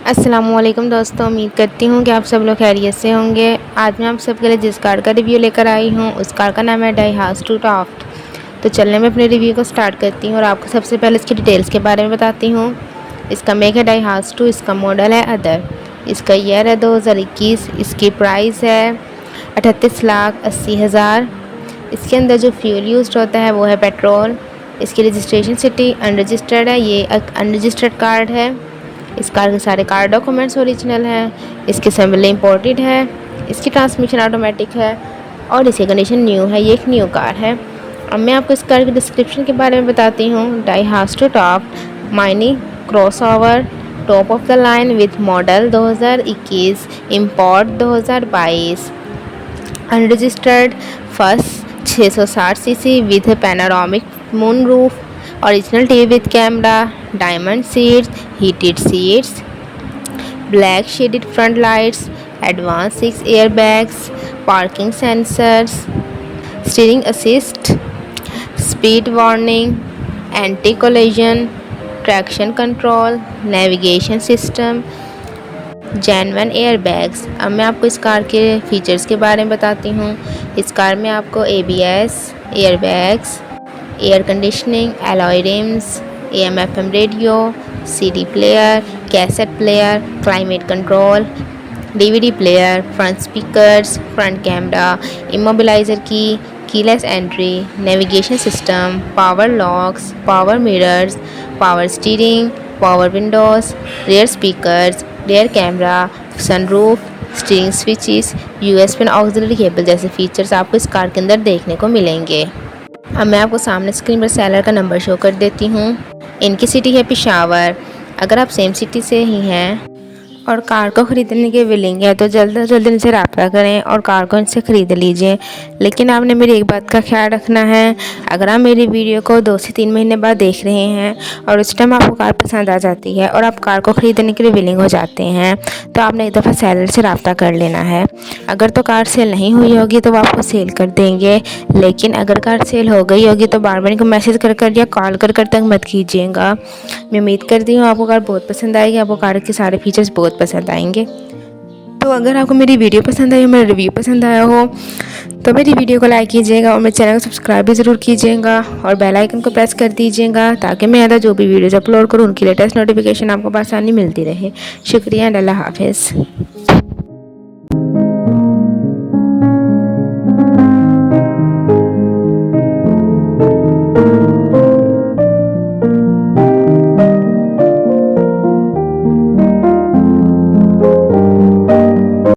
अस्सलामुअलैकुम दोस्तों, उम्मीद करती हूँ कि आप सब लोग खैरियत से होंगे। आज मैं आप सबके लिए जिस कार का रिव्यू लेकर आई हूँ उस कार का नाम है डाइहाट्सू टॉफ्ट। तो चलने में अपने रिव्यू को स्टार्ट करती हूँ और आपको सबसे पहले इसकी डिटेल्स के बारे में बताती हूँ। इसका मेक है डाइहाट्सू, इसका मॉडल है अदर, इसका ईयर है 2021, इसकी प्राइस है 38,80,000। इसके अंदर जो फ्यूल यूज होता है वो है पेट्रोल। इसकी रजिस्ट्रेशन सिटी अनरजिस्टर्ड है, ये एक अनरजिस्टर्ड कार्ड है। इस कार के सारे कार डॉक्यूमेंट्स ओरिजिनल हैं। इसकी असेंबली इंपोर्टेड है। इसकी ट्रांसमिशन ऑटोमेटिक है और इसकी कंडीशन न्यू है, ये एक न्यू कार है। अब मैं आपको इस कार की डिस्क्रिप्शन के बारे में बताती हूँ। Daihatsu Taft mini crossover top of the line with model 2021, import 2022, unregistered, first 660 CC with panoramic moon roof, original TV with camera, diamond seats, heated seats, black shaded front lights, advanced 6 airbags, parking sensors, steering assist, speed warning, anti-collision, traction control, navigation system, genuine airbags. अब मैं आपको इस car के features के बारे में बताती हूँ। इस कार में आपको ABS, airbags, air conditioning, alloy rims, AM/FM radio, CD player, cassette player, climate control, DVD player, front speakers, front camera, immobiliser की, keyless entry, navigation system, power locks, power mirrors, power steering, power windows, rear speakers, rear camera, sunroof, steering switches, USB and auxiliary cable जैसे features आपको इस car के अंदर देखने को मिलेंगे। अब मैं आपको सामने स्क्रीन पर सेलर का नंबर शो कर देती हूँ। इनकी सिटी है पेशावर। अगर आप सेम सिटी से ही हैं और कार को ख़रीदने के विलिंग है तो जल्द से जल्द इनसे रब्ता करें और कार को इनसे ख़रीद लीजिए। लेकिन आपने मेरी एक बात का ख्याल रखना है, अगर आप मेरी वीडियो को 2 से 3 महीने बाद देख रहे हैं और उस टाइम आपको कार पसंद आ जाती है और आप कार को ख़रीदने के लिए विलिंग हो जाते हैं तो आपने एक दफ़ा सेलर से रब्ता कर लेना है। अगर तो कार सेल नहीं हुई होगी तो वो आपको सेल कर देंगे, लेकिन अगर कार सेल हो गई होगी तो बार बार इनको मैसेज कर या कॉल कर तक मत कीजिएगा। मैं उम्मीद करती हूँ आपको कार बहुत पसंद आएगी, आपको कार के सारे फीचर्स बहुत पसंद आएंगे। तो अगर आपको मेरी वीडियो पसंद आई, मेरा रिव्यू पसंद आया हो तो मेरी वीडियो को लाइक कीजिएगा और मेरे चैनल को सब्सक्राइब भी ज़रूर कीजिएगा और बेल आइकन को प्रेस कर दीजिएगा ताकि मैं आधा जो भी वीडियोज़ अपलोड करूँ उनकी लेटेस्ट नोटिफिकेशन आपको आसानी मिलती रहे। शुक्रिया, अल्लाह हाफ़िज़।